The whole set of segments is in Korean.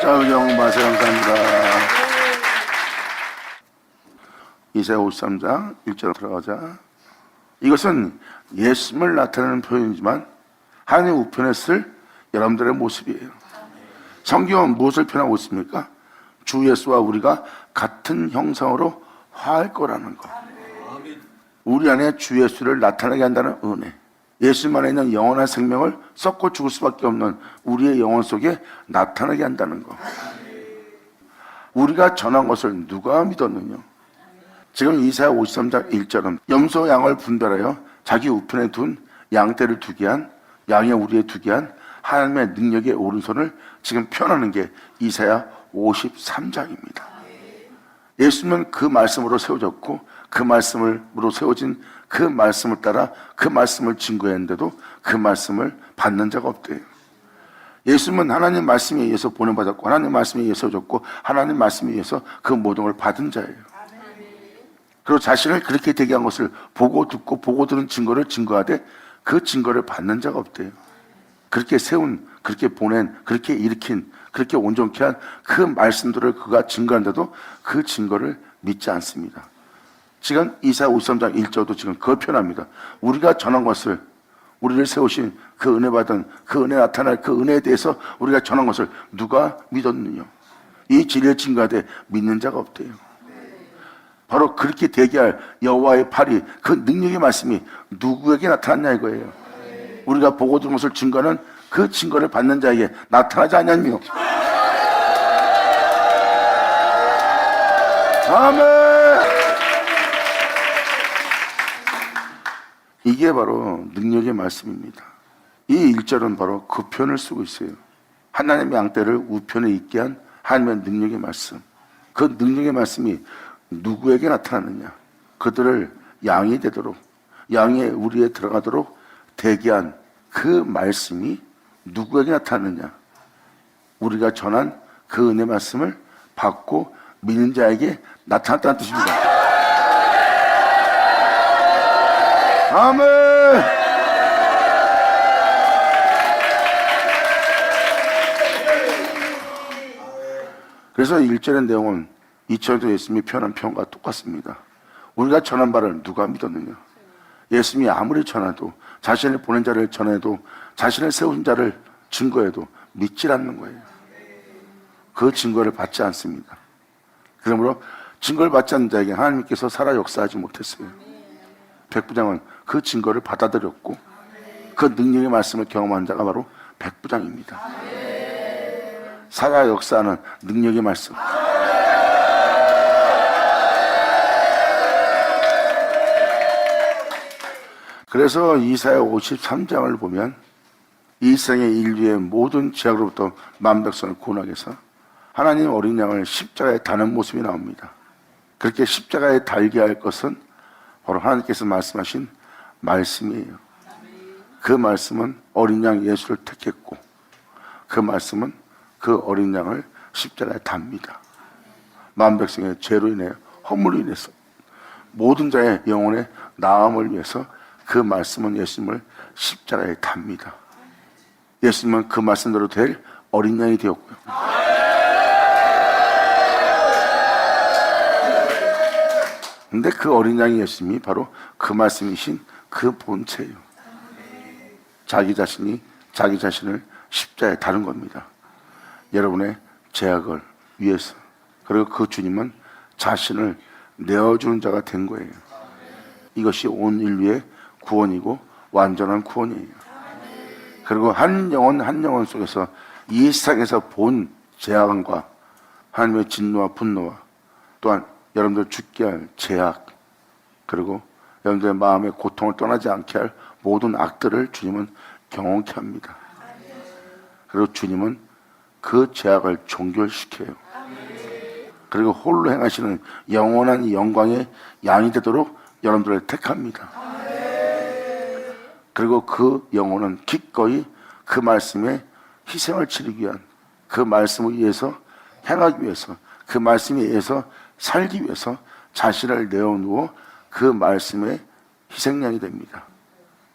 자우정 마세 감사합니다. 이사야 53장 1절 들어가자. 이것은 예수님을 나타내는 표현이지만 하나님 우편에 쓸 여러분들의 모습이에요. 성경은 무엇을 표현하고 있습니까? 주 예수와 우리가 같은 형상으로 화할 거라는 것. 우리 안에 주 예수를 나타나게 한다는 은혜. 예수님 안에 있는 영원한 생명을 썩고 죽을 수밖에 없는 우리의 영혼 속에 나타나게 한다는 것. 우리가 전한 것을 누가 믿었느냐? 지금 이사야 53장 1절은 염소 양을 분별하여 자기 우편에 둔 양떼를 두게 한, 양의 우리에 두게 한 하나님의 능력의 오른손을 지금 표현하는 게 이사야 53장입니다. 예수님은 그 말씀으로 세워졌고 그 말씀으로 세워진 그 말씀을 따라 그 말씀을 증거했는데도 그 말씀을 받는 자가 없대요. 예수님은 하나님 말씀에 의해서 보내받았고 하나님 말씀에 의해서 세워졌고 하나님 말씀에 의해서 그 모든 걸 받은 자예요. 그리고 자신을 그렇게 되게 한 것을 보고 듣고 보고 들은 증거를 증거하되 그 증거를 받는 자가 없대요. 그렇게 세운, 그렇게 보낸, 그렇게 일으킨, 그렇게 온전케 한 그 말씀들을 그가 증거한데도 그 증거를 믿지 않습니다. 지금 이사야 53장 1절도 지금 그걸 표현합니다. 우리가 전한 것을, 우리를 세우신 그 은혜 받은, 그 은혜 나타날 그 은혜에 대해서 우리가 전한 것을 누가 믿었느냐? 이 진리를 증거하되 믿는 자가 없대요. 바로 그렇게 되게 할 여호와의 팔이, 그 능력의 말씀이 누구에게 나타났냐 이거예요. 우리가 보고 들은 것을 증거하는 그 증거를 받는 자에게 나타나지 않냐며. 아멘. 이게 바로 능력의 말씀입니다. 이 1절은 바로 그 표현을 쓰고 있어요. 하나님의 양떼를 우편에 있게 한 하나님의 능력의 말씀. 그 능력의 말씀이 누구에게 나타나느냐? 그들을 양이 되도록, 양의 우리에 들어가도록 되게 한 그 말씀이 누구에게 나타나느냐? 우리가 전한 그 은혜 말씀을 받고 믿는 자에게 나타났다는 뜻입니다. 아멘. 그래서 1절의 내용은 2절도 예수님이 표현한 표현과 똑같습니다. 우리가 전한 바를 누가 믿었느냐? 예수님이 아무리 전해도, 자신을 보낸 자를 전해도, 자신을 세운 자를 증거해도 믿지 않는 거예요. 그 증거를 받지 않습니다. 그러므로 증거를 받지 않는 자에게 하나님께서 살아 역사하지 못했어요. 백부장은 그 증거를 받아들였고 그 능력의 말씀을 경험한 자가 바로 백부장입니다. 살아 역사하는 능력의 말씀. 그래서 이사야 53장을 보면 이 세상의 인류의 모든 죄악으로부터 만 백성을 구원하기 위해서 하나님 어린 양을 십자가에 다는 모습이 나옵니다. 그렇게 십자가에 달게 할 것은 바로 하나님께서 말씀하신 말씀이에요. 그 말씀은 어린 양 예수를 택했고 그 말씀은 그 어린 양을 십자가에 답니다. 만 백성의 죄로 인해 허물로 인해서 모든 자의 영혼의 나음을 위해서 그 말씀은 예수님을 십자가에 답니다. 예수님은 그 말씀대로 될 어린 양이 되었고요. 근데 그 어린 양이 예수님이 바로 그 말씀이신 그 본체예요. 자기 자신이 자기 자신을 십자가에 다른 겁니다. 여러분의 죄악을 위해서. 그리고 그 주님은 자신을 내어주는 자가 된 거예요. 이것이 온 인류의 구원이고 완전한 구원이에요. 그리고 한 영혼 속에서 이 세상에서 본 죄악과 하나님의 진노와 분노와 또한 여러분들 죽게 할 죄악, 그리고 여러분들의 마음의 고통을 떠나지 않게 할 모든 악들을 주님은 경험케 합니다. 그리고 주님은 그 죄악을 종결시켜요. 그리고 홀로 행하시는 영원한 영광의 양이 되도록 여러분들을 택합니다. 그리고 그 영혼은 기꺼이 그 말씀에 희생을 치르기 위한, 그 말씀을 위해서 행하기 위해서, 그 말씀에 의해서 살기 위해서 자신을 내어누워 그 말씀의 희생양이 됩니다.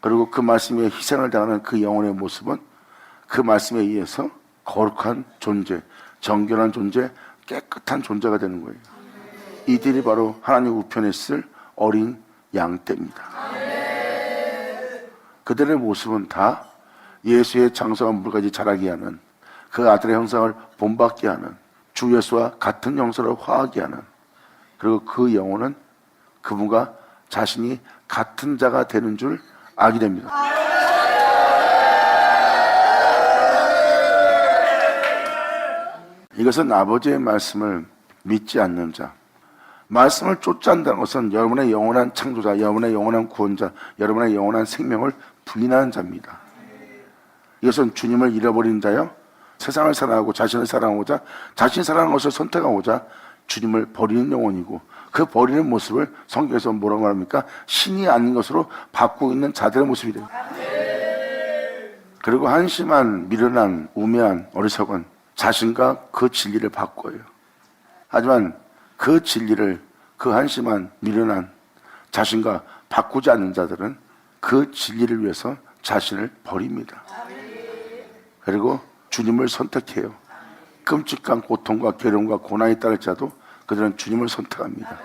그리고 그 말씀에 희생을 당하는 그 영혼의 모습은 그 말씀에 의해서 거룩한 존재, 정결한 존재, 깨끗한 존재가 되는 거예요. 이들이 바로 하나님 우편에 쓸 어린 양떼입니다. 그들의 모습은 다 예수의 장성한 물까지 자라게 하는, 그 아들의 형상을 본받게 하는, 주 예수와 같은 형상을 화하게 하는, 그리고 그 영혼은 그분과 자신이 같은 자가 되는 줄 알게 됩니다. 이것은 아버지의 말씀을 믿지 않는 자, 말씀을 쫓아낸다는 것은 여러분의 영원한 창조자, 여러분의 영원한 구원자, 여러분의 영원한 생명을 부인하는 자입니다. 이것은 주님을 잃어버린 자요, 세상을 사랑하고 자신을 사랑하고자, 자신이 사랑하는 것을 선택하고자 주님을 버리는 영혼이고, 그 버리는 모습을 성경에서 뭐라고 말합니까? 신이 아닌 것으로 바꾸고 있는 자들의 모습이래요. 그리고 한심한, 미련한, 우매한, 어리석은 자신과 그 진리를 바꿔요. 하지만 그 진리를, 그 한심한, 미련한 자신과 바꾸지 않는 자들은 그 진리를 위해서 자신을 버립니다. 그리고 주님을 선택해요. 끔찍한 고통과 괴로움과 고난이 따를지라도 그들은 주님을 선택합니다.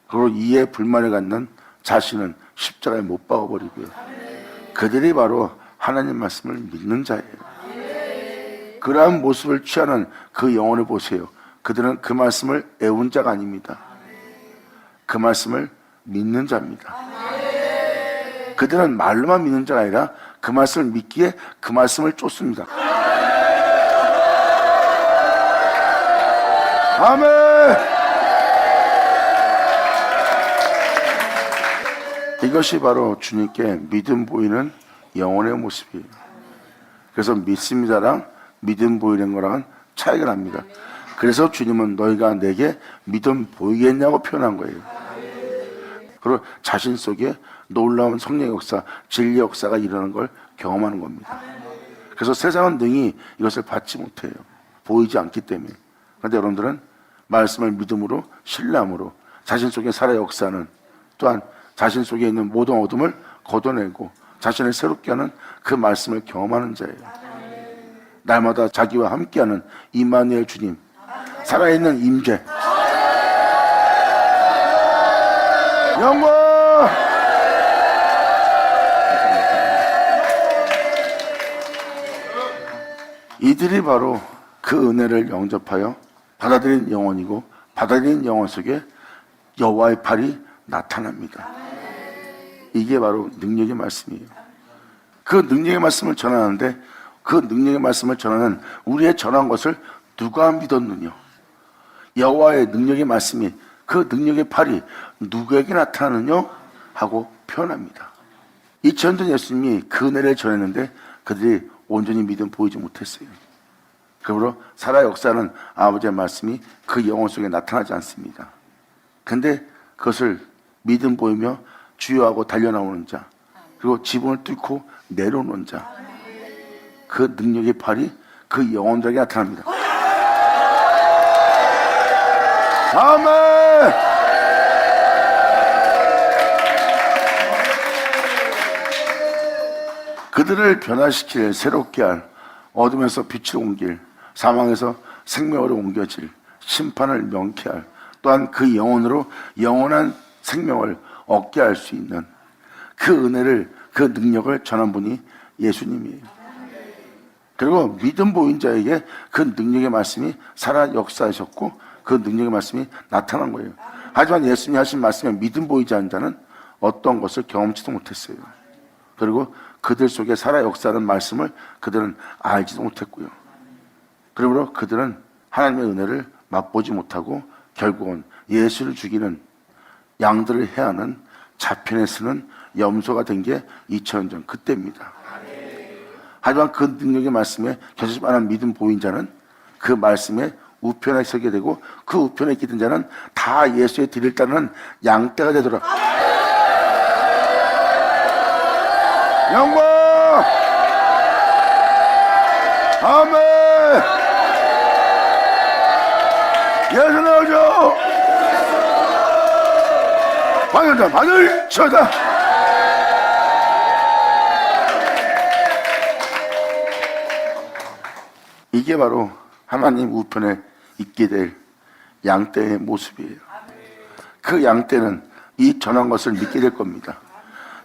그리고 이에 불만을 갖는 자신은 십자가에 못 박아버리고요. 그들이 바로 하나님 말씀을 믿는 자예요. 그러한 모습을 취하는 그 영혼을 보세요. 그들은 그 말씀을 애운 자가 아닙니다. 그 말씀을 믿는 자입니다. 그들은 말로만 믿는 자가 아니라 그 말씀을 믿기에 그 말씀을 쫓습니다. 아멘! 이것이 바로 주님께 믿음 보이는 영혼의 모습이에요. 그래서 믿습니다랑 믿음 보이는 거랑은 차이가 납니다. 그래서 주님은 너희가 내게 믿음 보이겠냐고 표현한 거예요. 그리고 자신 속에 놀라운 성령의 역사, 진리의 역사가 일어나는 걸 경험하는 겁니다. 그래서 세상은 능히 이것을 받지 못해요. 보이지 않기 때문에. 그런데 여러분들은 말씀을 믿음으로, 신뢰함으로 자신 속에 살아 역사는, 또한 자신 속에 있는 모든 어둠을 걷어내고 자신을 새롭게 하는 그 말씀을 경험하는 자예요. 날마다 자기와 함께하는 임마누엘 주님, 살아있는 임재, 영광! 이들이 바로 그 은혜를 영접하여 받아들인 영혼이고, 받아들인 영혼 속에 여호와의 팔이 나타납니다. 이게 바로 능력의 말씀이에요. 그 능력의 말씀을 전하는데, 그 능력의 말씀을 전하는 우리의 전한 것을 누가 믿었느냐? 여호와의 능력의 말씀이, 그 능력의 팔이 누구에게 나타나느냐? 하고 표현합니다. 2000년 전 예수님이 그 은혜를 전했는데 그들이 온전히 믿음 보이지 못했어요. 그러므로 살아 역사는 아버지의 말씀이 그 영혼 속에 나타나지 않습니다. 근데 그것을 믿음 보이며 주여하고 달려나오는 자, 그리고 지붕을 뚫고 내려오는 자, 그 능력의 팔이 그 영혼들에게 나타납니다. 아멘! 그들을 변화시킬, 새롭게 할, 어둠에서 빛을 옮길, 사망에서 생명으로 옮겨질, 심판을 명쾌할, 또한 그 영혼으로 영원한 생명을 얻게 할 수 있는 그 은혜를, 그 능력을 전한 분이 예수님이에요. 그리고 믿음 보인 자에게 그 능력의 말씀이 살아 역사하셨고 그 능력의 말씀이 나타난 거예요. 하지만 예수님이 하신 말씀에 믿음 보이지 않는 자는 어떤 것을 경험치도 못했어요. 그리고 그들 속에 살아 역사하는 말씀을 그들은 알지도 못했고요. 그러므로 그들은 하나님의 은혜를 맛보지 못하고 결국은 예수를 죽이는, 양들을 해하는, 자편에 쓰는 염소가 된 게 2000년 전 그때입니다. 하지만 그 능력의 말씀에 견실만한 믿음 보인 자는 그 말씀에 우편에 서게 되고, 그 우편에 있던 자는 다 예수의 뒤를 따르는 양떼가 되더라. 영광! 아멘! 예수 나오죠! 방연자 바늘 쳐다! 이게 바로 하나님 우편에 있게 될 양떼의 모습이에요. 그 양떼는 이 전한 것을 믿게 될 겁니다.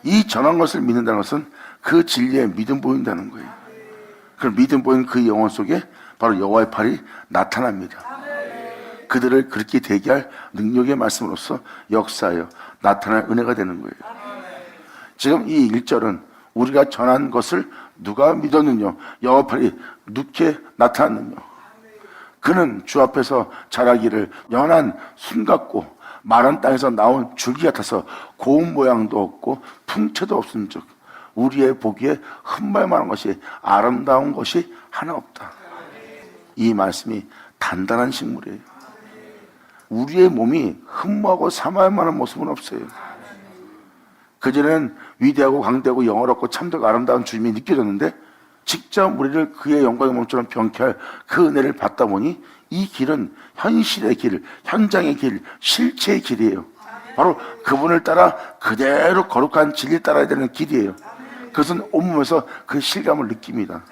이 전한 것을 믿는다는 것은 그 진리에 믿음 보인다는 거예요. 그 믿음 보인 그 영혼 속에 바로 여호와의 팔이 나타납니다. 그들을 그렇게 되게 할 능력의 말씀으로서 역사하여 나타날 은혜가 되는 거예요. 지금 이 1절은 우리가 전한 것을 누가 믿었느냐, 여호와의 팔이 누게 나타났느냐. 그는 주 앞에서 자라기를 연한 순 같고 마른 땅에서 나온 줄기 같아서 고운 모양도 없고 풍채도 없은즉 우리의 보기에 흠발만한 것이 아름다운 것이 하나 없다. 이 말씀이 단단한 식물이에요. 우리의 몸이 흠모하고 사모할 만한 모습은 없어요. 그전에는 위대하고 강대하고 영어롭고 참되고 아름다운 주님이 느껴졌는데 직접 우리를 그의 영광의 몸처럼 병케할 그 은혜를 받다 보니 이 길은 현실의 길, 현장의 길, 실체의 길이에요. 바로 그분을 따라 그대로 거룩한 진리를 따라야 되는 길이에요. 그것은 온몸에서 그 실감을 느낍니다.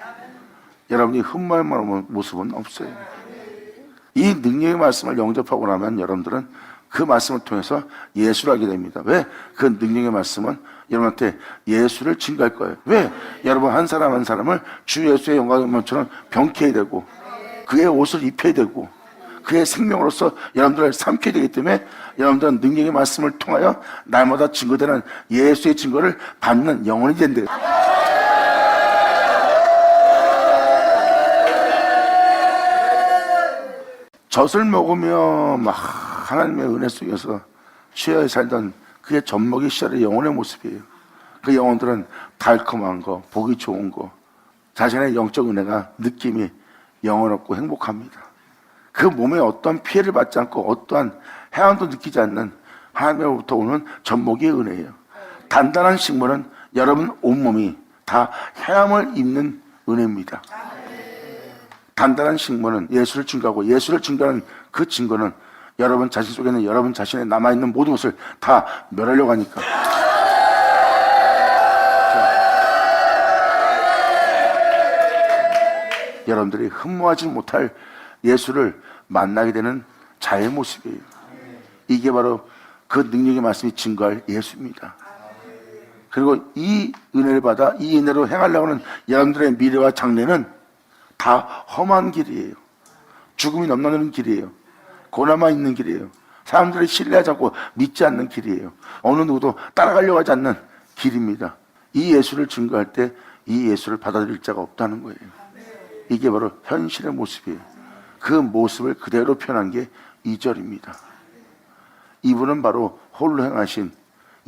여러분이 흠모할 만한 모습은 없어요. 이 능력의 말씀을 영접하고 나면 여러분들은 그 말씀을 통해서 예수를 알게 됩니다. 왜? 그 능력의 말씀은 여러분한테 예수를 증거할 거예요. 왜? 여러분 한 사람 한 사람을 주 예수의 영광의 몸처럼 병케해야 되고 그의 옷을 입혀야 되고 그의 생명으로서 여러분들을 삼켜야 되기 때문에 여러분들은 능력의 말씀을 통하여 날마다 증거되는 예수의 증거를 받는 영혼이 된대요. 젖을 먹으며 막 하나님의 은혜 속에서 취하에 살던 그의 젖먹이 시절의 영혼의 모습이에요. 그 영혼들은 달콤한 거, 보기 좋은 거, 자신의 영적 은혜가 느낌이 영원롭고 행복합니다. 그 몸에 어떠한 피해를 받지 않고 어떠한 해안도 느끼지 않는 하나님으로부터 오는 젖먹이의 은혜예요. 단단한 식물은 여러분 온몸이 다 해함을 입는 은혜입니다. 단단한 식물은 예수를 증거하고 예수를 증거하는 그 증거는 여러분 자신 속에 있는 여러분 자신의 남아있는 모든 것을 다 멸하려고 하니까. 여러분들이 흠모하지 못할 예수를 만나게 되는 자의 모습이에요. 이게 바로 그 능력의 말씀이 증거할 예수입니다. 그리고 이 은혜를 받아 이 은혜로 행하려고 하는 여러분들의 미래와 장래는 다 험한 길이에요. 죽음이 넘나드는 길이에요. 고난만 있는 길이에요. 사람들이 신뢰하지 않고 믿지 않는 길이에요. 어느 누구도 따라가려고 하지 않는 길입니다. 이 예수를 증거할 때 이 예수를 받아들일 자가 없다는 거예요. 이게 바로 현실의 모습이에요. 그 모습을 그대로 표현한 게 2절입니다. 이분은 바로 홀로 행하신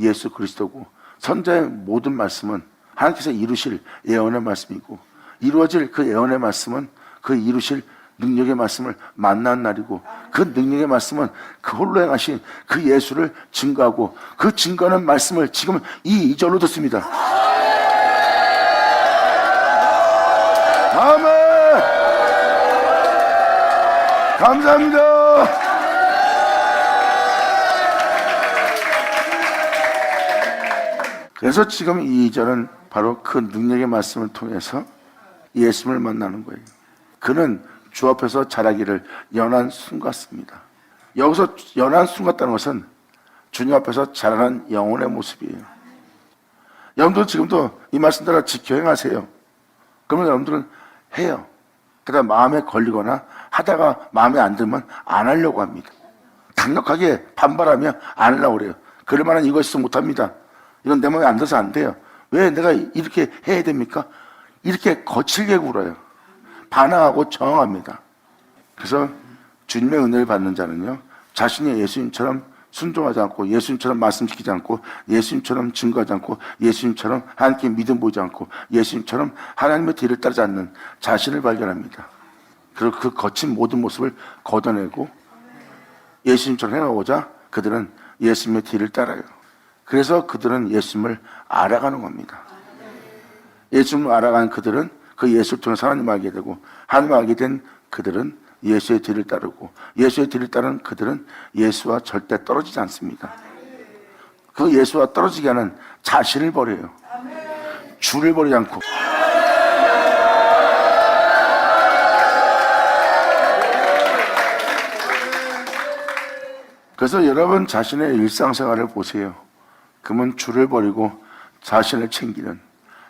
예수 그리스도고 선자의 모든 말씀은 하나님께서 이루실 예언의 말씀이고 이루어질 그 예언의 말씀은 그 이루실 능력의 말씀을 만난 날이고 그 능력의 말씀은 그 홀로 행하신 그 예수를 증거하고 그 증거하는 말씀을 지금 이 2절로 듣습니다. 아멘. 감사합니다. 그래서 지금 이 2절은 바로 그 능력의 말씀을 통해서 예수를 만나는 거예요. 그는 주 앞에서 자라기를 연한 순 같습니다. 여기서 연한 순 같다는 것은 주님 앞에서 자라는 영혼의 모습이에요. 여러분들 지금도 이 말씀 따라 지켜 행하세요. 그러면 여러분들은 해요. 그러다 마음에 걸리거나 하다가 마음에 안 들면 안 하려고 합니다. 강력하게 반발하며 안 하려고 그래요. 그럴 만한 이거 있어 못합니다. 이건 내 마음에 안 들어서 안 돼요. 왜 내가 이렇게 해야 됩니까? 이렇게 거칠게 굴어요. 반항하고 저항합니다. 그래서 주님의 은혜를 받는 자는요, 자신이 예수님처럼 순종하지 않고 예수님처럼 말씀지키지 않고 예수님처럼 증거하지 않고 예수님처럼 하나님께 믿음 보이지 않고 예수님처럼 하나님의 뒤를 따르지 않는 자신을 발견합니다. 그리고 그 거친 모든 모습을 걷어내고 예수님처럼 행하고자 그들은 예수님의 뒤를 따라요. 그래서 그들은 예수님을 알아가는 겁니다. 예수님을 알아간 그들은 그 예수를 통해서 하나님을 알게 되고 하나님을 알게 된 그들은 예수의 뒤를 따르고 예수의 뒤를 따르는 그들은 예수와 절대 떨어지지 않습니다. 그 예수와 떨어지게 하는 자신을 버려요. 주를 버리지 않고 그래서 여러분 자신의 일상생활을 보세요. 그러면 주를 버리고 자신을 챙기는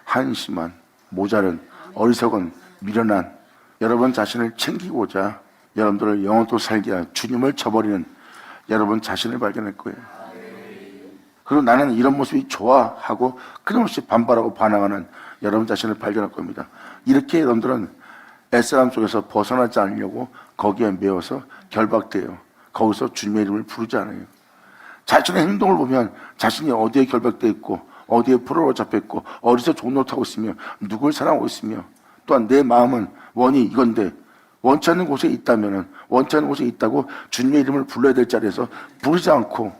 한심한, 모자른, 어리석은, 미련한 여러분 자신을 챙기고자 여러분들을 영원토록 살게 할 주님을 저버리는 여러분 자신을 발견할 거예요. 그리고 나는 이런 모습이 좋아 하고 끊임없이 반발하고 반항하는 여러분 자신을 발견할 겁니다. 이렇게 여러분들은 애싸움 속에서 벗어나지 않으려고 거기에 매여서 결박돼요. 거기서 주님의 이름을 부르지 않아요. 자신의 행동을 보면 자신이 어디에 결박되어 있고 어디에 포로로 잡혀 있고 어디서 종노릇하고 있으며 누굴 사랑하고 있으며 또한 내 마음은 원이 이건데 원치 않는 곳에 있다면 원치 않는 곳에 있다고 주님의 이름을 불러야 될 자리에서 부르지 않고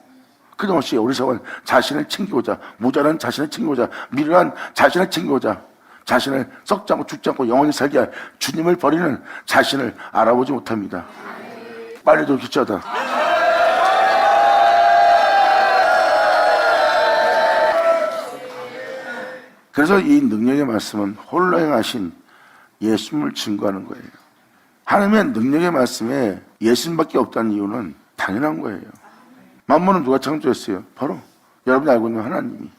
끊임없이 어리석은 자신을 챙기고자 모자란 자신을 챙기고자 미련한 자신을 챙기고자 자신을 썩지 않고 죽지 않고 영원히 살게 할 주님을 버리는 자신을 알아보지 못합니다. 빨리 돌기쳐다. 그래서 이 능력의 말씀은 홀로 행하신 예수님을 증거하는 거예요. 하나님의 능력의 말씀에 예수님밖에 없다는 이유는 당연한 거예요. 만물은 누가 창조했어요? 바로 여러분이 알고 있는 하나님이.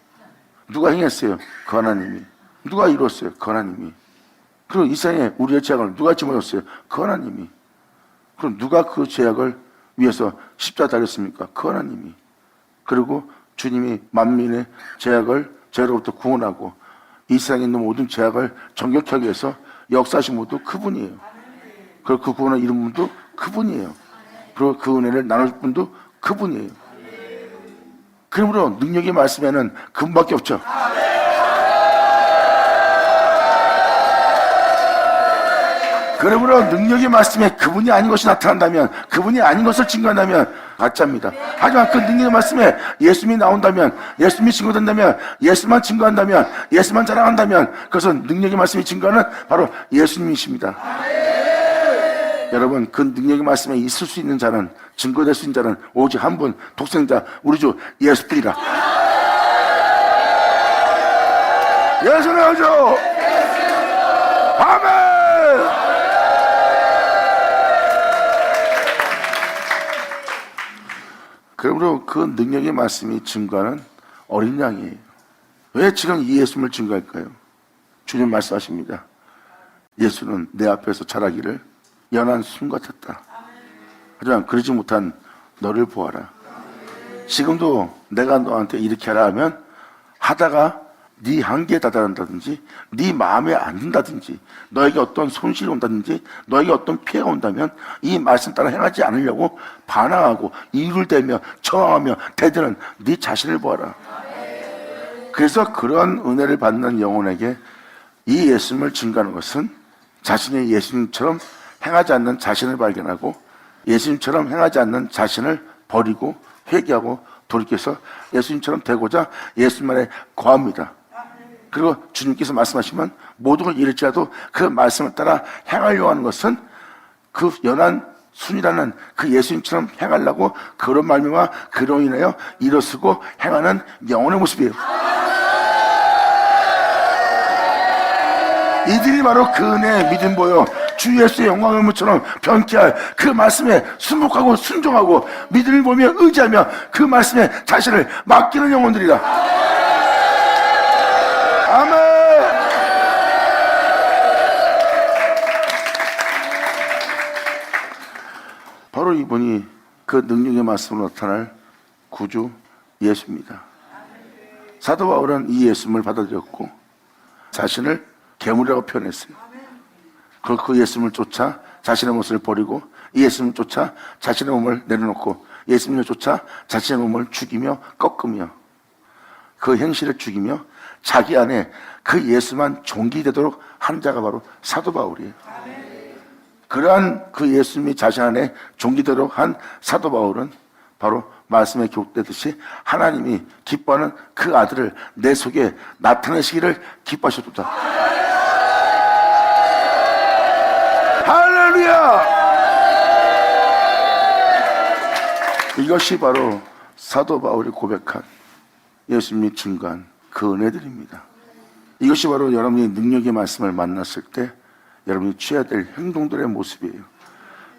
누가 행했어요? 그 하나님이. 누가 이뤘어요? 그 하나님이. 그리고 이 세상에 우리의 죄악을 누가 짊어졌어요? 그 하나님이. 그럼 누가 그 죄악을 위해서 십자가 달렸습니까? 그 하나님이. 그리고 주님이 만민의 죄로부터 구원하고 이 세상에 있는 모든 죄악을 정결케 하기 위해서 역사하신 분도 그분이에요. 그리고 그 구원을 이룬 분도 그분이에요. 그리고 그 은혜를 나눌 분도 그분이에요. 그러므로 능력의 말씀에는 그분밖에 없죠. 그러므로 능력의 말씀에 그분이 아닌 것이 나타난다면 그분이 아닌 것을 증거한다면 가짜입니다. 하지만 그 능력의 말씀에 예수님이 나온다면 예수님이 증거된다면 예수만 증거한다면 예수만 자랑한다면 그것은 능력의 말씀이 증거하는 바로 예수님이십니다. 여러분 그 능력의 말씀에 있을 수 있는 자는 증거될 수 있는 자는 오직 한 분 독생자 우리 주 예수뿐이라. 예수는 아죠. 아멘. 그러므로 그 능력의 말씀이 증거하는 어린 양이에요. 왜 지금 이 예수님을 증거할까요? 주님 말씀하십니다. 예수는 내 앞에서 자라기를 연한 순 같았다. 하지만 그러지 못한 너를 보아라. 지금도 내가 너한테 이렇게 하라 하면 하다가 네 한계에 다다른다든지 네 마음에 안 든다든지 너에게 어떤 손실이 온다든지 너에게 어떤 피해가 온다면 이 말씀 따라 행하지 않으려고 반항하고 이유를 대며 저항하며 대드는 네 자신을 보아라. 그래서 그런 은혜를 받는 영혼에게 이 예수님을 증거하는 것은 자신의 예수님처럼 행하지 않는 자신을 발견하고 예수님처럼 행하지 않는 자신을 버리고 회개하고 돌이켜서 예수님처럼 되고자 예수님만에 거합니다. 그리고 주님께서 말씀하시면 모든 걸 잃을지라도 그 말씀을 따라 행하려고 하는 것은 그 연한 순이라는 그 예수님처럼 행하려고 그런 말미암아 그로 인하여 일어서고 행하는 영혼의 모습이에요. 이들이 바로 그 은혜의 믿음 보여 주 예수의 영광의 물처럼 변케 할 그 말씀에 순복하고 순종하고 믿음을 보며 의지하며 그 말씀에 자신을 맡기는 영혼들이다. 아멘. 바로 이분이 그 능력의 말씀으로 나타날 구주 예수입니다. 사도 바울은 이 예수님을 받아들였고 자신을 괴물이라고 표현했어요. 그 예수님을 쫓아 자신의 모습을 버리고 이 예수님을 쫓아 자신의 몸을 내려놓고 예수님을 쫓아 자신의 몸을 죽이며 꺾으며 그 행실을 죽이며 자기 안에 그 예수만 존귀되도록 한 자가 바로 사도 바울이에요. 그러한 그 예수님이 자신 안에 존귀되도록 한 사도 바울은 바로 말씀에 기록되듯이 하나님이 기뻐하는 그 아들을 내 속에 나타내시기를 기뻐하셨다. 할렐루야! 이것이 바로 사도 바울이 고백한 예수님이 증거한 그 은혜들입니다. 이것이 바로 여러분이 능력의 말씀을 만났을 때 여러분이 취해야 될 행동들의 모습이에요.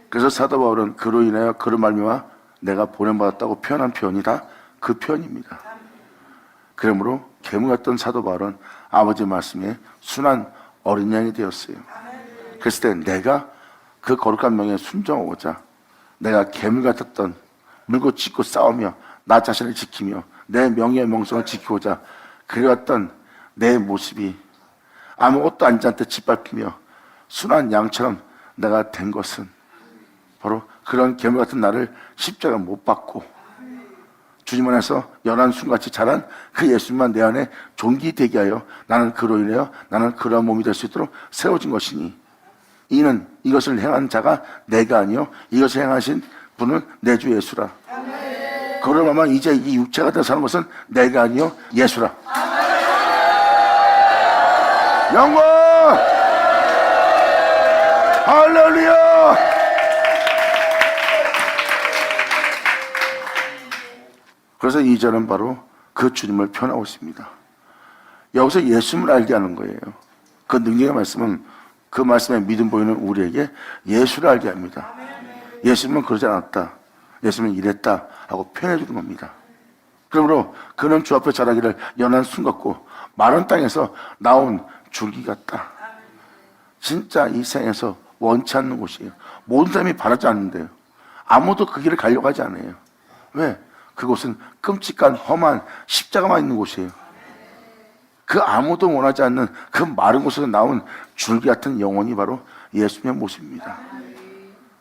그래서 사도 바울은 그로 인하여 그로 말미암아 내가 보냄받았다고 표현한 표현이 다 그 표현입니다. 그러므로 괴물 같던 사도 바울은 아버지 말씀에 순한 어린 양이 되었어요. 그랬을 때 내가 그 거룩한 명에 순종하고자 내가 괴물 같았던 물고 찢고 싸우며 나 자신을 지키며 내 명예의 명성을 지키고자 그려왔던 내 모습이 아무것도 아니지 않게 짓밟히며 순한 양처럼 내가 된 것은 바로 그런 괴물 같은 나를 십자가 못 박고 주님 안에서 연한 순같이 자란 그 예수님만 내 안에 존귀되게 하여 나는 그로 인하여 나는 그러한 몸이 될 수 있도록 세워진 것이니 이는 이것을 행한 자가 내가 아니요 이것을 행하신 분은 내 주 예수라. 그러면 이제 이 육체가 되어 사는 것은 내가 아니요 예수라. 영광! 할렐루야! 그래서 2절은 바로 그 주님을 표현하고 있습니다. 여기서 예수님을 알게 하는 거예요. 그 능력의 말씀은 그 말씀에 믿음 보이는 우리에게 예수를 알게 합니다. 예수님은 그러지 않았다. 예수님은 이랬다 하고 표현해 주는 겁니다. 그러므로 그는 주 앞에 자라기를 연한 순 같고 마른 땅에서 나온 줄기 같다. 진짜 이 세상에서 원치 않는 곳이에요. 모든 사람이 바라지 않는데요. 아무도 그 길을 가려고 하지 않아요. 왜? 그곳은 끔찍한 험한 십자가만 있는 곳이에요. 그 아무도 원하지 않는 그 마른 곳에서 나온 줄기 같은 영혼이 바로 예수님의 모습입니다.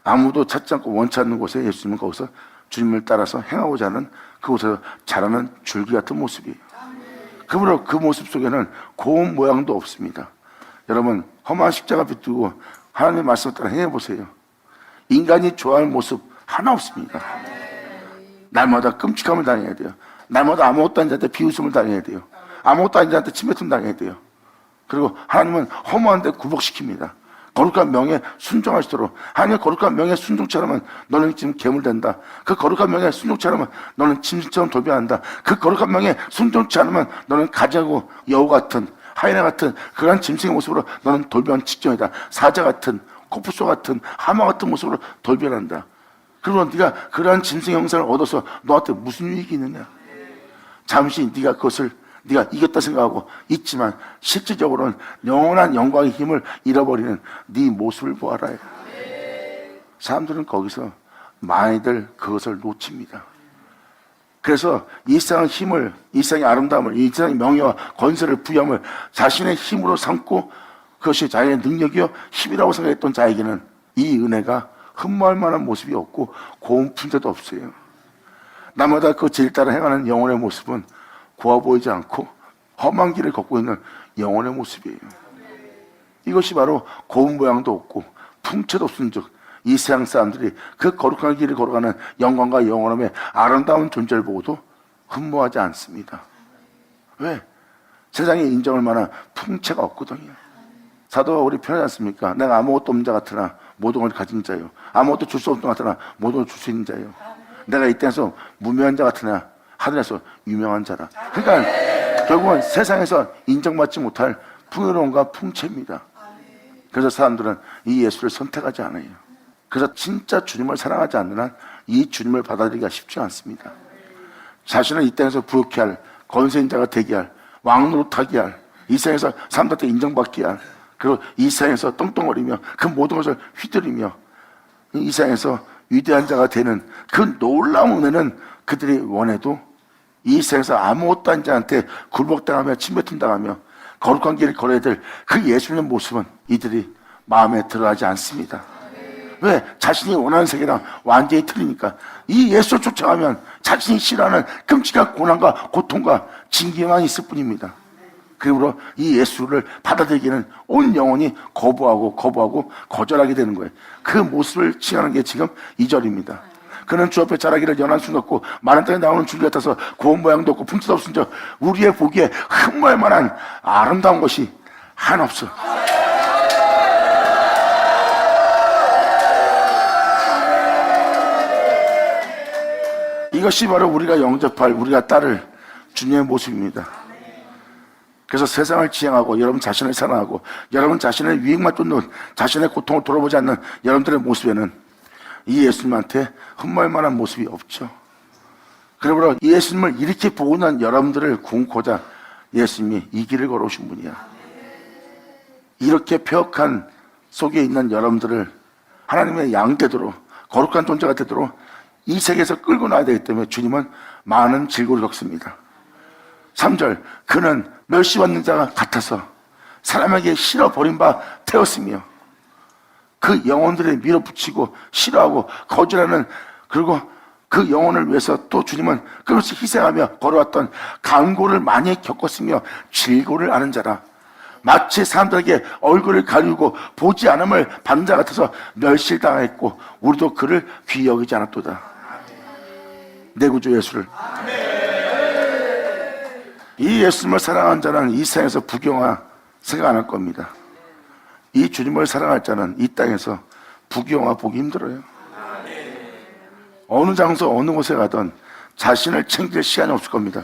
아무도 찾지 않고 원치 않는 곳에 예수님은 거기서 주님을 따라서 행하고자 하는 그곳에서 자라는 줄기 같은 모습이에요. 그러므로 그 모습 속에는 고운 모양도 없습니다. 여러분 험한 십자가 비추고 하나님의 말씀을 따라 행해보세요. 인간이 좋아할 모습 하나 없습니다. 날마다 끔찍함을 당해야 돼요. 날마다 아무것도 아닌 자한테 비웃음을 당해야 돼요. 아무것도 아닌 자한테 침뱉음 당해야 돼요. 그리고 하나님은 허무한데 굴복시킵니다. 거룩한 명에 순종하시도록. 하나님의 거룩한 명에 순종치 않으면 너는 지금 괴물된다. 그 거룩한 명에 순종치 않으면 너는 짐승처럼 돌변한다. 그 거룩한 명에 순종치 않으면 너는 가지하고 여우 같은 하이나 같은 그러한 짐승의 모습으로 너는 돌변 직전이다. 사자 같은 코뿔소 같은 하마 같은 모습으로 돌변한다. 그리고 네가 그러한 짐승 형상을 얻어서 너한테 무슨 유익이 있느냐? 잠시 네가 그것을 네가 이겼다 생각하고 있지만 실질적으로는 영원한 영광의 힘을 잃어버리는 네 모습을 보아라. 사람들은 거기서 많이들 그것을 놓칩니다. 그래서 이 세상의 힘을, 이 세상의 아름다움을, 이 세상의 명예와 권세를 부여함을 자신의 힘으로 삼고 그것이 자기의 능력이요 힘이라고 생각했던 자에게는 이 은혜가 흠모할 만한 모습이 없고 고운 품새도 없어요. 나마다 그 질 따라 행하는 영혼의 모습은 고와 보이지 않고 험한 길을 걷고 있는 영혼의 모습이에요. 이것이 바로 고운 모양도 없고 풍채도 없은 즉 이 세상 사람들이 그 거룩한 길을 걸어가는 영광과 영원함의 아름다운 존재를 보고도 흠모하지 않습니다. 왜? 세상에 인정할 만한 풍채가 없거든요. 사도가 우리 편하지 않습니까? 내가 아무것도 없는 자 같으나 모든 걸 가진 자요. 아무것도 줄 수 없는 자 같으나 모든 걸 줄 수 있는 자요. 내가 이 땅에서 무명한 자 같으나 하늘에서 유명한 자라. 그러니까 결국은 세상에서 인정받지 못할 풍요로움과 풍채입니다. 그래서 사람들은 이 예수를 선택하지 않아요. 그래서 진짜 주님을 사랑하지 않는 한 이 주님을 받아들이기가 쉽지 않습니다. 자신을 이 땅에서 부욕케 할, 권세인 자가 되게 할, 왕노릇하게 할, 이 세상에서 사람들한테 인정받게 할, 그리고 이 세상에서 떵떵거리며 그 모든 것을 휘두르며 이 세상에서 위대한 자가 되는 그 놀라운 은혜는 그들이 원해도 이 세상에서 아무것도 아닌 자한테 굴복당하며 침뱉음당하며 거룩한 길을 걸어야 될 그 예수님의 모습은 이들이 마음에 들어가지 않습니다. 왜? 자신이 원하는 세계랑 완전히 틀리니까. 이 예수를 쫓아가면 자신이 싫어하는 끔찍한 고난과 고통과 징계만 있을 뿐입니다. 그러므로 이 예수를 받아들이기는 온 영혼이 거부하고 거절하게 되는 거예요. 그 모습을 칭하는 게 지금 2절입니다. 그는 주 앞에 자라기를 연한 순 같고 마른 땅에 나오는 줄기 같아서 고운 모양도 없고 풍채도 없은 적 우리의 보기에 흠모할 만한 아름다운 것이 하나 없어. 이것이 바로 우리가 영접할, 우리가 따를 주님의 모습입니다. 그래서 세상을 지향하고 여러분 자신을 사랑하고 여러분 자신의 유익만 쫓는 자신의 고통을 돌아보지 않는 여러분들의 모습에는 이 예수님한테 흠모할 만한 모습이 없죠. 그러므로 예수님을 이렇게 보고 있는 여러분들을 구원코자 예수님이 이 길을 걸어오신 분이야. 이렇게 폐역한 속에 있는 여러분들을 하나님의 양되도록 거룩한 존재가 되도록 이 세계에서 끌고 나와야 되기 때문에 주님은 많은 질고를 겪습니다. 3절, 그는 멸시받는 자가 같아서 사람에게 싫어 버린 바 되었으며, 그 영혼들을 밀어붙이고 싫어하고 거절하는, 그리고 그 영혼을 위해서 또 주님은 그것을 희생하며 걸어왔던 강고를 많이 겪었으며 질고를 아는 자라. 마치 사람들에게 얼굴을 가리우고 보지 않음을 받는 자 같아서 멸실당했고 우리도 그를 귀히 여기지 않았도다. 내 구주 예수를. 이 예수님을 사랑하는 자는 이 세상에서 부귀영화 생각 안 할 겁니다. 이 주님을 사랑할 자는 이 땅에서 부귀영화 보기 힘들어요. 어느 장소 어느 곳에 가든 자신을 챙길 시간이 없을 겁니다.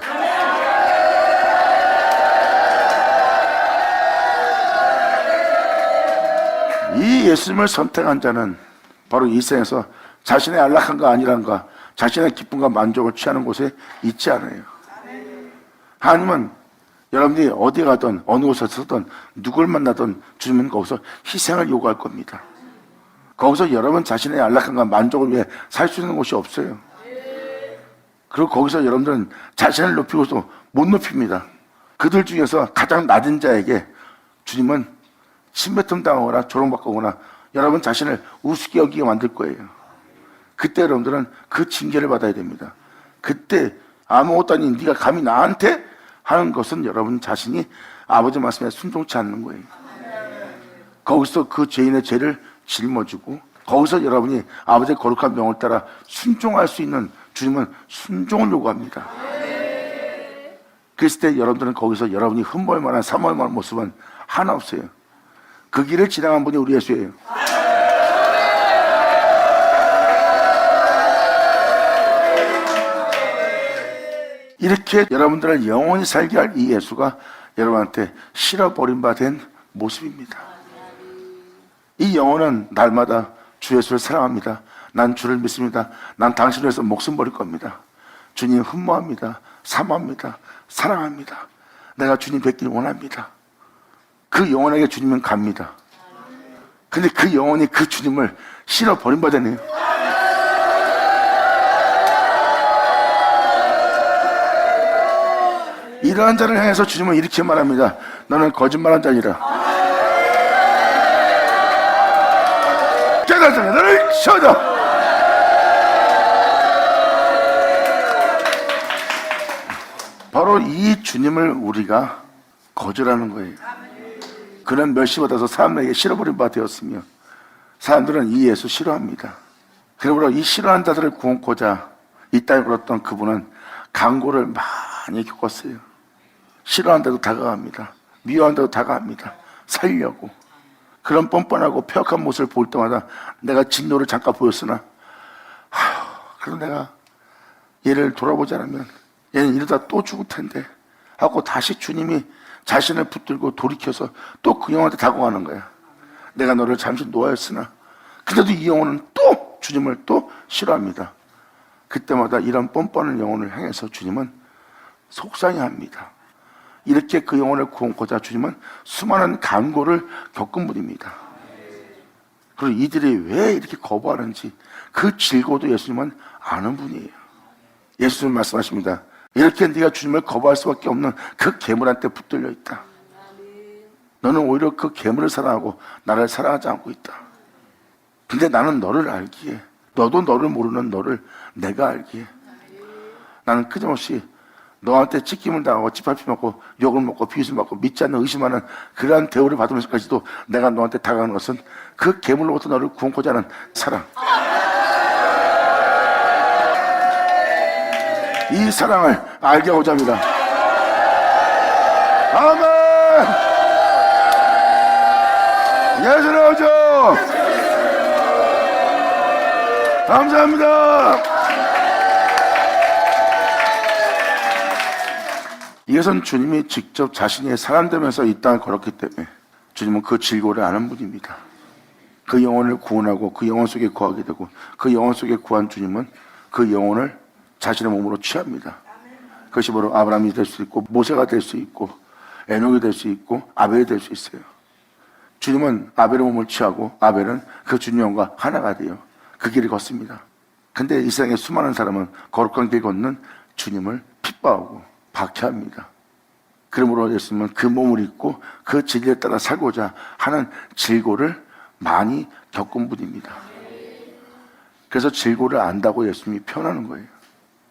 이 예수님을 선택한 자는 바로 이 세상에서 자신의 안락함과 안일함과 자신의 기쁨과 만족을 취하는 곳에 있지 않아요. 하나님은 여러분들이 어디 가든 어느 곳에 서든 누굴 만나든 주님은 거기서 희생을 요구할 겁니다. 거기서 여러분 자신의 안락함과 만족을 위해 살 수 있는 곳이 없어요. 그리고 거기서 여러분들은 자신을 높이고도 못 높입니다. 그들 중에서 가장 낮은 자에게 주님은 침뱉음 당하거나 조롱받거나 여러분 자신을 우습게 여기게 만들 거예요. 그때 여러분들은 그 징계를 받아야 됩니다. 그때 아무것도 아닌 네가 감히 나한테 하는 것은 여러분 자신이 아버지 말씀에 순종치 않는 거예요. 거기서 그 죄인의 죄를 짊어지고 거기서 여러분이 아버지의 거룩한 명을 따라 순종할 수 있는 주님은 순종을 요구합니다. 그랬을 때 여러분들은 거기서 여러분이 흠모할 만한 사모할 만한 모습은 하나 없어요. 그 길을 지나간 분이 우리 예수예요. 이렇게 여러분들을 영원히 살게 할 이 예수가 여러분한테 실어버린 바 된 모습입니다. 이 영혼은 날마다 주 예수를 사랑합니다. 난 주를 믿습니다. 난 당신을 위해서 목숨 버릴 겁니다. 주님 흠모합니다. 사모합니다. 사랑합니다. 내가 주님 뵙길 원합니다. 그 영혼에게 주님은 갑니다. 근데 그 영혼이 그 주님을 실어버린 바 되네요. 이러한 자를 향해서 주님은 이렇게 말합니다. 너는 거짓말한 자니라. 깨달았으면 너를 쳐줘. 바로 이 주님을 우리가 거절하는 거예요. 그는 멸시받아서 사람에게 싫어버린 바 되었으며 사람들은 이 예수 싫어합니다. 그러므로 이 싫어하는 자들을 구원코자 이 땅에 걸었던 그분은 강고를 많이 겪었어요. 싫어한데도 다가갑니다. 미워한데도 다가갑니다. 살려고. 그런 뻔뻔하고 폐역한 모습을 볼 때마다 내가 진노를 잠깐 보였으나 그래도 내가 얘를 돌아보지 않으면 얘는 이러다 또 죽을 텐데 하고 다시 주님이 자신을 붙들고 돌이켜서 또 그 영혼한테 다가가는 거야. 내가 너를 잠시 놓아였으나 근데도 이 영혼은 또 주님을 또 싫어합니다. 그때마다 이런 뻔뻔한 영혼을 향해서 주님은 속상해합니다. 이렇게 그 영혼을 구원코자 주님은 수많은 간고를 겪은 분입니다. 그리고 이들이 왜 이렇게 거부하는지 그 질고도 예수님은 아는 분이에요. 예수님 말씀하십니다. 이렇게 네가 주님을 거부할 수밖에 없는 그 괴물한테 붙들려 있다. 너는 오히려 그 괴물을 사랑하고 나를 사랑하지 않고 있다. 근데 나는 너를 알기에 너도 너를 모르는 너를 내가 알기에 나는 끊임없이 너한테 찢김을 당하고 짓밟힘 받고 욕을 먹고 비웃음 받고 믿지 않는 의심하는 그러한 대우를 받으면서까지도 내가 너한테 다가가는 것은 그 괴물로부터 너를 구원코자 하는 사랑. 이 사랑을 알게 하고자 합니다. 아멘. 예수를 오죠. 감사합니다. 이것은 주님이 직접 자신이 사람 되면서 이 땅을 걸었기 때문에 주님은 그 질고를 아는 분입니다. 그 영혼을 구원하고 그 영혼 속에 거하게 되고 그 영혼 속에 구한 주님은 그 영혼을 자신의 몸으로 취합니다. 그것이 바로 아브라함이 될 수 있고 모세가 될 수 있고 에녹이 될 수 있고 아벨이 될 수 있어요. 주님은 아벨의 몸을 취하고 아벨은 그 주님과 하나가 돼요. 그 길을 걷습니다. 근데 이 세상에 수많은 사람은 거룩한 길 걷는 주님을 핍박하고 박해합니다. 그러므로 예수님은 그 몸을 입고 그 진리에 따라 살고자 하는 질고를 많이 겪은 분입니다. 그래서 질고를 안다고 예수님이 표현하는 거예요.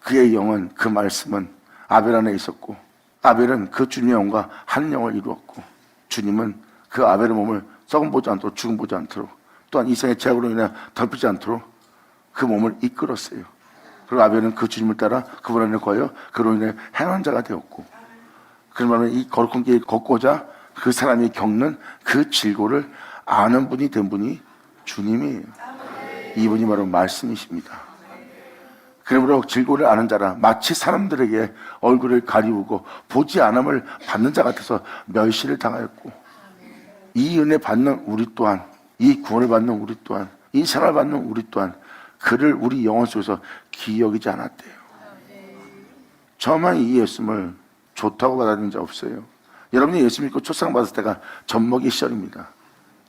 그의 영은, 그 말씀은 아벨 안에 있었고 아벨은 그 주님의 영과 한 영을 이루었고 주님은 그 아벨의 몸을 썩음 보지 않도록 죽음 보지 않도록 또한 이 생의 죄악으로 인해 덮이지 않도록 그 몸을 이끌었어요. 그리고 아벨은 그 주님을 따라 그분 안에 거하여 그로 인해 행한 자가 되었고 그러면 이 거룩한 길 걷고자 그 사람이 겪는 그 질고를 아는 분이 된 분이 주님이에요. 이분이 바로 말씀이십니다. 그러므로 질고를 아는 자라 마치 사람들에게 얼굴을 가리우고 보지 않음을 받는 자 같아서 멸시를 당하였고 이 은혜 받는 우리 또한 이 구원을 받는 우리 또한 이 사랑을 받는 우리 또한 그를 우리 영혼 속에서 기억이지 않았대요. 저만 이 예수님을 좋다고 받아들인 자 없어요. 여러분이 예수 믿고 초상 받았을 때가 젖먹이 시절입니다.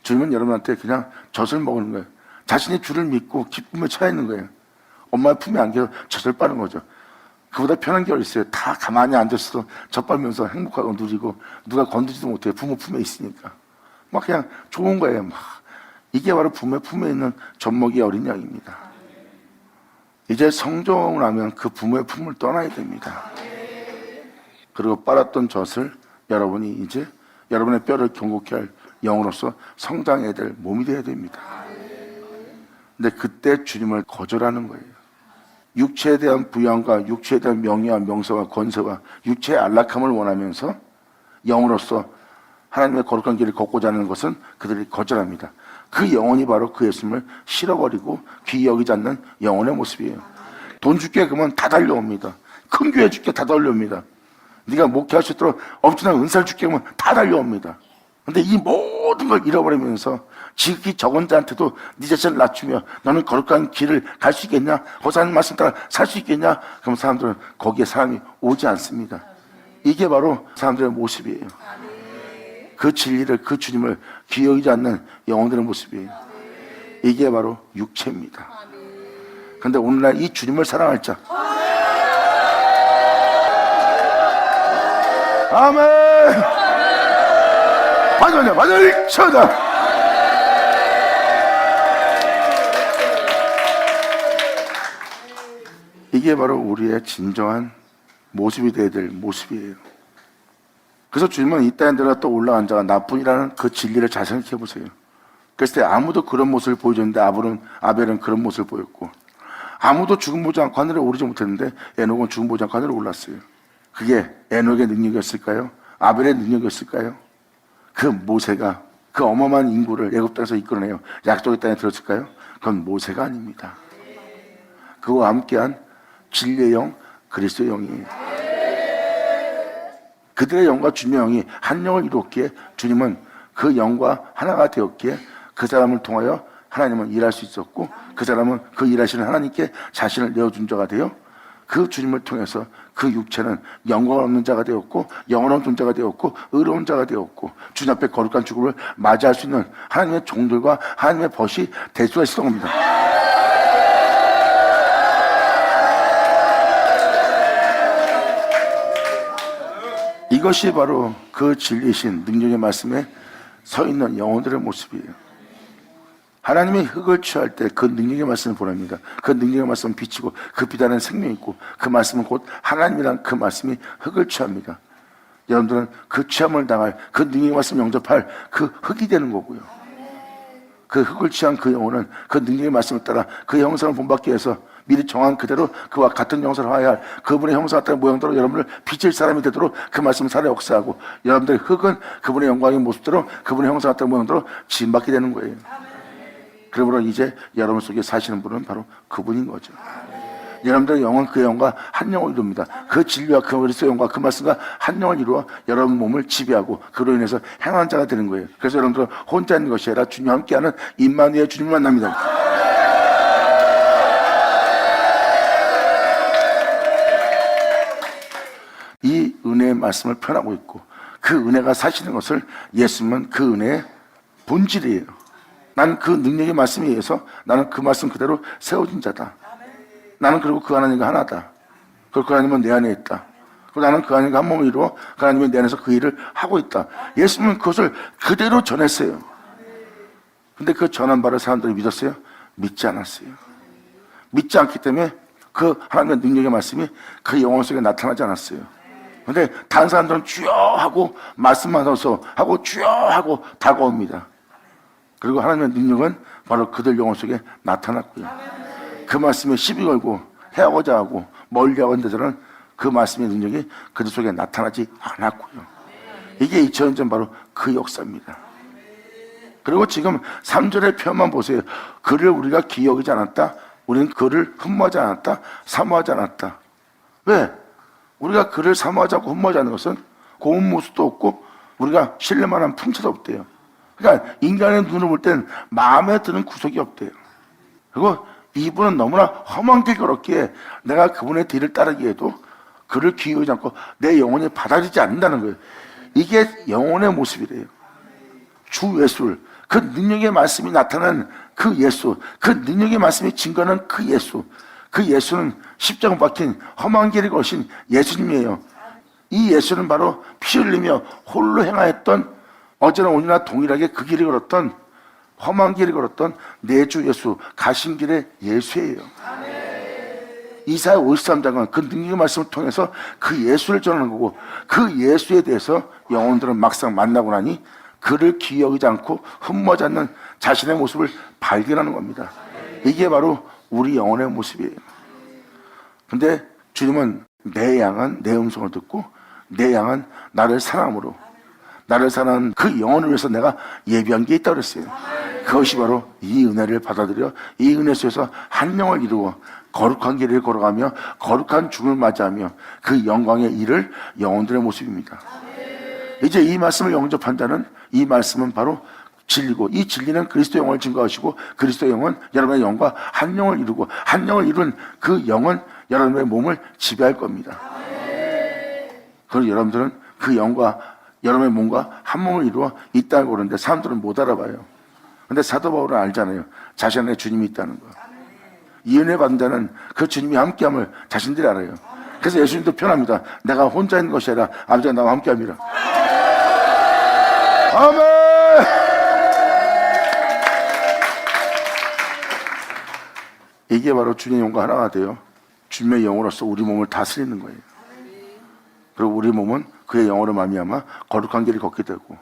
주님은 여러분한테 그냥 젖을 먹는 거예요. 자신이 주를 믿고 기쁨에 처해 있는 거예요. 엄마의 품에 안겨서 젖을 빠는 거죠. 그보다 편한 게 어디 있어요. 다 가만히 앉아서 젖 빨면서 행복하고 누리고 누가 건드지도 못해요. 부모 품에 있으니까. 막 그냥 좋은 거예요. 막. 이게 바로 부모의 품에 있는 젖먹이 어린 양입니다. 이제 성종을 하면 그 부모의 품을 떠나야 됩니다. 그리고 빨았던 젖을 여러분이 이제 여러분의 뼈를 견고케 할 영으로서 성장해야 될 몸이 되어야 됩니다. 근데 그때 주님을 거절하는 거예요. 육체에 대한 부양과 육체에 대한 명예와 명성과 권세와 육체의 안락함을 원하면서 영으로서 하나님의 거룩한 길을 걷고자 하는 것은 그들이 거절합니다. 그 영혼이 바로 그 예수님을 실어버리고 귀히 여기지 않는 영혼의 모습이에요. 돈 줄게 그러면 다 달려옵니다. 큰 교회 줄게 다 달려옵니다. 네가 목회할 수 있도록 엄청난 은사를 줄게 그러면 다 달려옵니다. 근데 이 모든 걸 잃어버리면서 지극히 적은 자한테도 네 자신을 낮추며 너는 거룩한 길을 갈 수 있겠냐? 호사님 말씀 따라 살 수 있겠냐? 그럼 사람들은 거기에 사람이 오지 않습니다. 이게 바로 사람들의 모습이에요. 그 진리를, 그 주님을 기억하지 않는 영혼들의 모습이에요. 이게 바로 육체입니다. 그런데 오늘날 이 주님을 사랑할 자, 아멘. 맞아요. 쳐다. 이게 바로 우리의 진정한 모습이 되어야 될 모습이에요. 그래서 주님은 이 땅에 내가 또 올라간 자가 나뿐이라는 그 진리를 잘 생각해 보세요. 그랬을 때 아무도 그런 모습을 보여줬는데 아벨은 그런 모습을 보였고 아무도 죽음 보지 않고 하늘에 오르지 못했는데 에녹은 죽음 보지 않고 하늘에 올랐어요. 그게 에녹의 능력이었을까요? 아벨의 능력이었을까요? 그 모세가 그 어마어마한 인구를 애굽 땅에서 이끌어내요. 약속의 땅에 들었을까요? 그건 모세가 아닙니다. 그와 함께한 진리의 영, 그리스도의 영이에요. 그들의 영과 주님의 영이 한 영을 이루었기에 주님은 그 영과 하나가 되었기에 그 사람을 통하여 하나님은 일할 수 있었고 그 사람은 그 일하시는 하나님께 자신을 내어준 자가 되어 그 주님을 통해서 그 육체는 영광 없는 자가 되었고 영원한 존재가 되었고 의로운 자가 되었고 주님 앞에 거룩한 죽음을 맞이할 수 있는 하나님의 종들과 하나님의 벗이 될 수가 있었던 겁니다. 이것이 바로 그 진리이신 능력의 말씀에 서 있는 영혼들의 모습이에요. 하나님이 흙을 취할 때 그 능력의 말씀을 보냅니다. 그 능력의 말씀은 빛이고 그 빛 안에 생명이 있고 그 말씀은 곧 하나님이란 그 말씀이 흙을 취합니다. 여러분들은 그 취함을 당할 그 능력의 말씀을 영접할 그 흙이 되는 거고요. 그 흙을 취한 그 영혼은 그 능력의 말씀을 따라 그 형상을 본받기 위해서 미리 정한 그대로 그와 같은 형상을 하여야 할 그분의 형상 같은 모양대로 여러분을 비칠 사람이 되도록 그 말씀을 살아 역사하고 여러분들의 흙은 그분의 영광의 모습대로 그분의 형상 같은 모양대로 지음받게 되는 거예요. 그러므로 이제 여러분 속에 사시는 분은 바로 그분인 거죠. 여러분들의 영은 그 영과 한 영을 이룹니다. 그 진리와 그 그리스도의 영과 그 말씀과 한 영을 이루어 여러분 몸을 지배하고 그로 인해서 행한 자가 되는 거예요. 그래서 여러분들은 혼자 있는 것이 아니라 주님과 함께하는 임마누엘 주님을 만납니다. 이 은혜의 말씀을 표현하고 있고 그 은혜가 사시는 것을 예수님은 그 은혜의 본질이에요. 나는 그 능력의 말씀에 의해서 나는 그 말씀 그대로 세워진 자다. 나는 그리고 그 하나님과 하나다. 그리고 그 하나님은 내 안에 있다. 그리고 나는 그 하나님과 한 몸을 이루어 그 하나님이 내 안에서 그 일을 하고 있다. 예수님은 그것을 그대로 전했어요. 근데 그 전한 바를 사람들이 믿었어요? 믿지 않았어요. 믿지 않기 때문에 그 하나님의 능력의 말씀이 그 영혼 속에 나타나지 않았어요. 근데 다른 사람들은 주여 하고 말씀만 하고 주여 하고 다가옵니다. 그리고 하나님의 능력은 바로 그들 영혼 속에 나타났고요. 그 말씀에 시비 걸고 해하고자 하고 멀리하고 있는 데서는 그 말씀의 능력이 그들 속에 나타나지 않았고요. 이게 2000년 전 바로 그 역사입니다. 그리고 지금 3절의 표현만 보세요. 그를 우리가 기억하지 않았다. 우리는 그를 흠모하지 않았다. 사모하지 않았다. 왜? 우리가 그를 사모하지 않고 흠모하지 않는 것은 고운 모습도 없고 우리가 신뢰만한 풍채도 없대요. 그러니까 인간의 눈으로 볼 때는 마음에 드는 구석이 없대요. 그리고 이분은 너무나 험한 길 걸었기에 내가 그분의 뒤를 따르기에도 그를 기여하지 않고 내 영혼이 받아들이지 않는다는 거예요. 이게 영혼의 모습이래요. 주 예수를, 그 능력의 말씀이 나타나는 그 예수, 그 능력의 말씀이 증거하는 그 예수, 그 예수는 십자가 박힌 험한 길을 거신 예수님이에요. 이 예수는 바로 피 흘리며 홀로 행하였던, 어제나 오늘나 동일하게 그 길을 걸었던, 험한 길을 걸었던 내 주 예수, 가신 길의 예수예요. 이사야 53장은 그 능력의 말씀을 통해서 그 예수를 전하는 거고, 그 예수에 대해서 영혼들은 막상 만나고 나니 그를 기억하지 않고 흠모하지 않는 자신의 모습을 발견하는 겁니다. 이게 바로 우리 영혼의 모습이에요. 근데 주님은 내 양은 내 음성을 듣고 내 양은 나를 사랑함으로, 나를 사랑하는 그 영혼을 위해서 내가 예비한 게 있다고 그랬어요. 그것이 바로 이 은혜를 받아들여 이 은혜 속에서 한 영을 이루어 거룩한 길을 걸어가며 거룩한 죽음을 맞이하며 그 영광의 일을 영혼들의 모습입니다. 이제 이 말씀을 영접한 자는 이 말씀은 바로 진리고, 이 진리는 그리스도 영을 증거하시고 그리스도 영은 여러분의 영과 한 영을 이루고 한 영을 이룬 그 영은 여러분의 몸을 지배할 겁니다. 그리고 여러분들은 그 영과 여러분의 몸과 한 몸을 이루어 있다고 그러는데 사람들은 못 알아봐요. 근데 사도 바울은 알잖아요. 자신 안에 주님이 있다는 거. 이 은혜 받은 자는 그 주님이 함께함을 자신들이 알아요. 그래서 예수님도 표현합니다. 내가 혼자 있는 것이 아니라 아버지가 나와 함께합니다. 아멘. 이게 바로 주님의 영과 하나가 돼요. 주님의 영으로서 우리 몸을 다스리는 거예요. 그리고 우리 몸은 그의 영으로 말미암아 거룩한 길을 걷게 되고,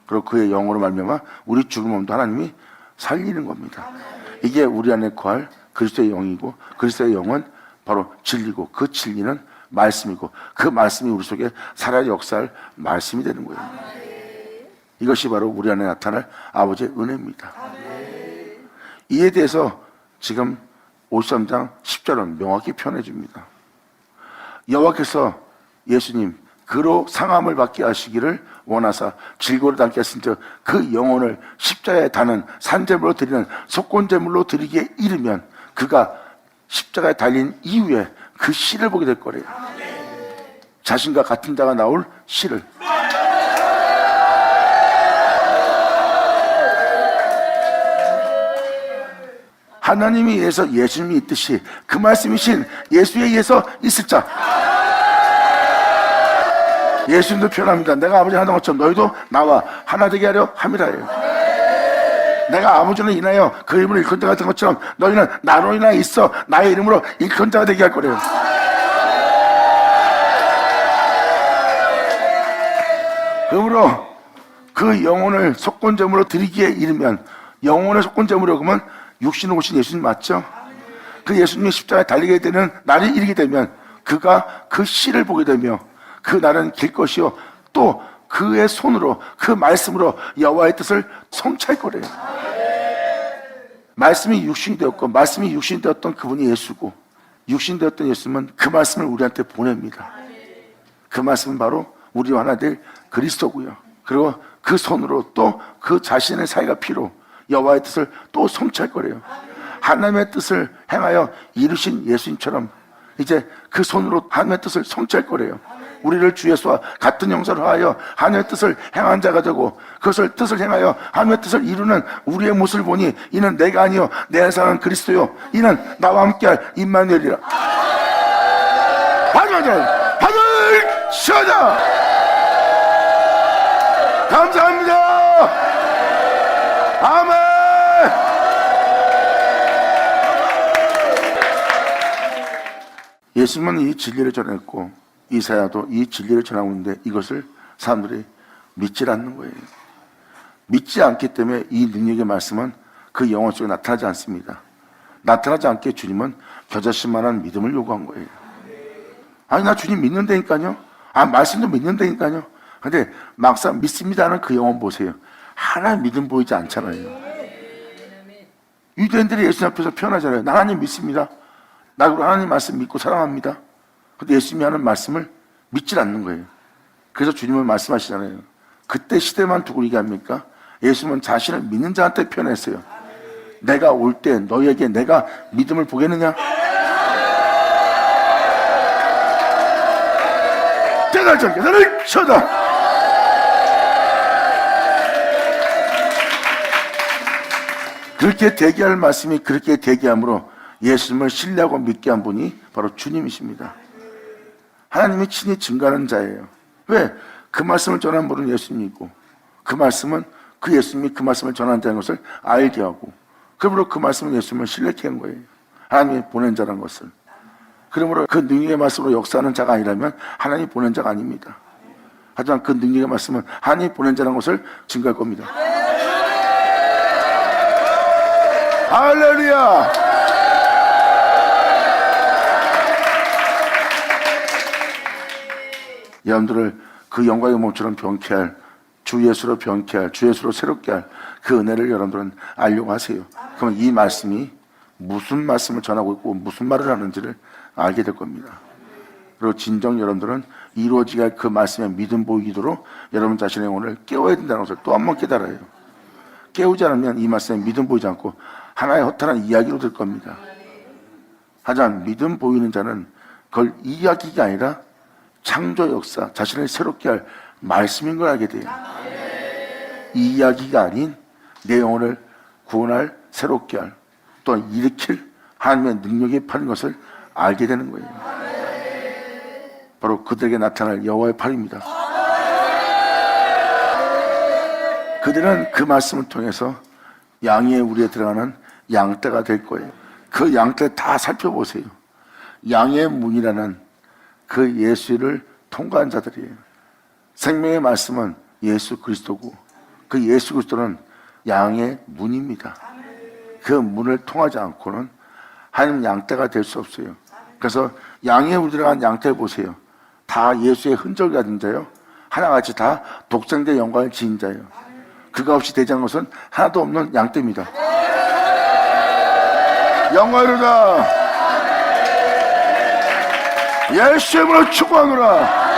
그리고 그의 영으로 말미암아 우리 죽은 몸도 하나님이 살리는 겁니다. 이게 우리 안에 거할 그리스도의 영이고, 그리스도의 영은 바로 진리고, 그 진리는 말씀이고, 그 말씀이 우리 속에 살아야 역사할 말씀이 되는 거예요. 이것이 바로 우리 안에 나타날 아버지의 은혜입니다. 이에 대해서 지금 53장 10절은 명확히 표현해 줍니다. 여호와께서 예수님 그로 상함을 받게 하시기를 원하사 질고를 담게 하신즉 그 영혼을 십자가에 다는 산제물로 드리는 속건제물로 드리기에 이르면 그가 십자가에 달린 이후에 그 씨를 보게 될 거래요. 자신과 같은 자가 나올 씨를. 하나님에 의해서 예수님이 있듯이 그 말씀이신 예수에 의해서 있을 자. 예수님도 표현합니다. 내가 아버지 하는 것처럼 너희도 나와 하나 되게 하려 함이라예요. 내가 아버지를 인하여 그 이름으로 일컫는 자 같은 것처럼 너희는 나로 인하여 있어 나의 이름으로 일컫는 자가 되게 할 거래요. 그러므로 그 영혼을 속건제물로 드리기에 이르면, 영혼의 속건제물이라고 하면 육신을 오신 예수님 맞죠? 그 예수님이 십자가에 달리게 되는 날이 이르게 되면 그가 그 씨를 보게 되며 그 날은 길 것이요 또 그의 손으로 그 말씀으로 여호와의 뜻을 성취할 거래요. 말씀이 육신이 되었고 말씀이 육신이 되었던 그분이 예수고, 육신 되었던 예수님은 그 말씀을 우리한테 보냅니다. 그 말씀은 바로 우리와 하나 될 그리스도고요. 그리고 그 손으로 또 그 자신의 사이가 피로 여호와의 뜻을 또 성취할 거래요. 하나님의 뜻을 행하여 이루신 예수님처럼 이제 그 손으로 하나님의 뜻을 성취할 거래요. 우리를 주 예수와 같은 형상을 하여 하나님의 뜻을 행한 자가 되고 그것을 뜻을 행하여 하나님의 뜻을 이루는 우리의 모습을 보니 이는 내가 아니요 내 안에 사는 그리스도요 이는 나와 함께할 임마누엘이라. 받을 시하자. 감사합니다. 아멘. 예수님은 이 진리를 전했고 이사야도 이 진리를 전하고 있는데 이것을 사람들이 믿지 않는 거예요. 믿지 않기 때문에 이 능력의 말씀은 그 영혼 속에 나타나지 않습니다. 나타나지 않게 주님은 겨자씨만한 믿음을 요구한 거예요. 아니 나 주님 믿는다니까요. 말씀도 믿는다니까요. 근데 막상 믿습니다는 그 영혼 보세요. 하나 믿음 보이지 않잖아요. 유대인들이 예수님 앞에서 표현하잖아요. 나 하나님 믿습니다. 나 그리고 하나님 말씀 믿고 사랑합니다. 근데 예수님이 하는 말씀을 믿질 않는 거예요. 그래서 주님은 말씀하시잖아요. 그때 시대만 두고 얘기합니까? 예수님은 자신을 믿는 자한테 표현했어요. 내가 올 때 너희에게 내가 믿음을 보겠느냐? 때가 적게 나를 쳐다. 그렇게 대기할 말씀이 그렇게 대기함으로 예수님을 신뢰하고 믿게 한 분이 바로 주님이십니다. 하나님이 친히 증거하는 자예요. 왜? 그 말씀을 전한 분은 예수님이고 그 말씀은 그 예수님이 그 말씀을 전한다는 것을 알게 하고 그러므로 그 말씀은 예수님을 신뢰케 한 거예요. 하나님이 보낸 자라는 것을. 그러므로 그 능력의 말씀으로 역사하는 자가 아니라면 하나님이 보낸 자가 아닙니다. 하지만 그 능력의 말씀은 하나님이 보낸 자라는 것을 증거할 겁니다. 할렐루야! 여러분들을 그 영광의 몸처럼 병케 할, 주 예수로 병케 할, 주 예수로 새롭게 할 그 은혜를 여러분들은 알려고 하세요. 그러면 이 말씀이 무슨 말씀을 전하고 있고 무슨 말을 하는지를 알게 될 겁니다. 그리고 진정 여러분들은 이루어지게 할 그 말씀에 믿음 보이도록 여러분 자신의 영혼을 깨워야 된다는 것을 또 한 번 깨달아요. 깨우지 않으면 이 말씀에 믿음 보이지 않고 하나의 허탄한 이야기로 될 겁니다. 하지만 믿음 보이는 자는 그걸 이야기가 아니라 창조 역사, 자신을 새롭게 할 말씀인 걸 알게 돼요. 이 이야기가 아닌 내 영혼을 구원할, 새롭게 할, 또한 일으킬 하나님의 능력이 파는 것을 알게 되는 거예요. 바로 그들에게 나타날 여호와의 팔입니다. 그들은 그 말씀을 통해서 양의 우리에 들어가는 양떼가 될 거예요. 그 양떼 다 살펴보세요. 양의 문이라는 그 예수를 통과한 자들이에요. 생명의 말씀은 예수 그리스도고 그 예수 그리스도는 양의 문입니다. 그 문을 통하지 않고는 하나님 양떼가 될 수 없어요. 그래서 양의 문에 들어간 양떼 보세요. 다 예수의 흔적을 가진 자요. 하나같이 다 독생자의 영광을 지닌 자예요. 그가 없이 되지 않은 것은 하나도 없는 양떼입니다. 영광이로다. 예수의 이름으로 축복하노라.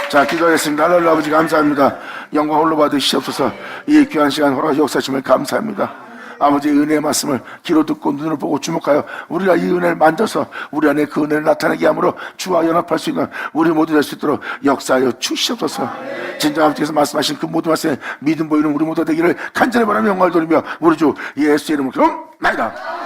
자, 기도하겠습니다. 하나님 아버지 감사합니다. 영광 홀로 받으시옵소서. 이 귀한 시간 허락 역사심을 감사합니다. 아버지 은혜의 말씀을 귀로 듣고 눈으로 보고 주목하여 우리가 이 은혜를 만져서 우리 안에 그 은혜를 나타내게 함으로 주와 연합할 수 있는 우리 모두 될 수 있도록 역사하여 주시옵소서. 진정 아버지께서 말씀하신 그 모든 말씀에 믿음 보이는 우리 모두 되기를 간절히 바라며 영광을 돌리며 우리 주 예수의 이름으로 기도합니다.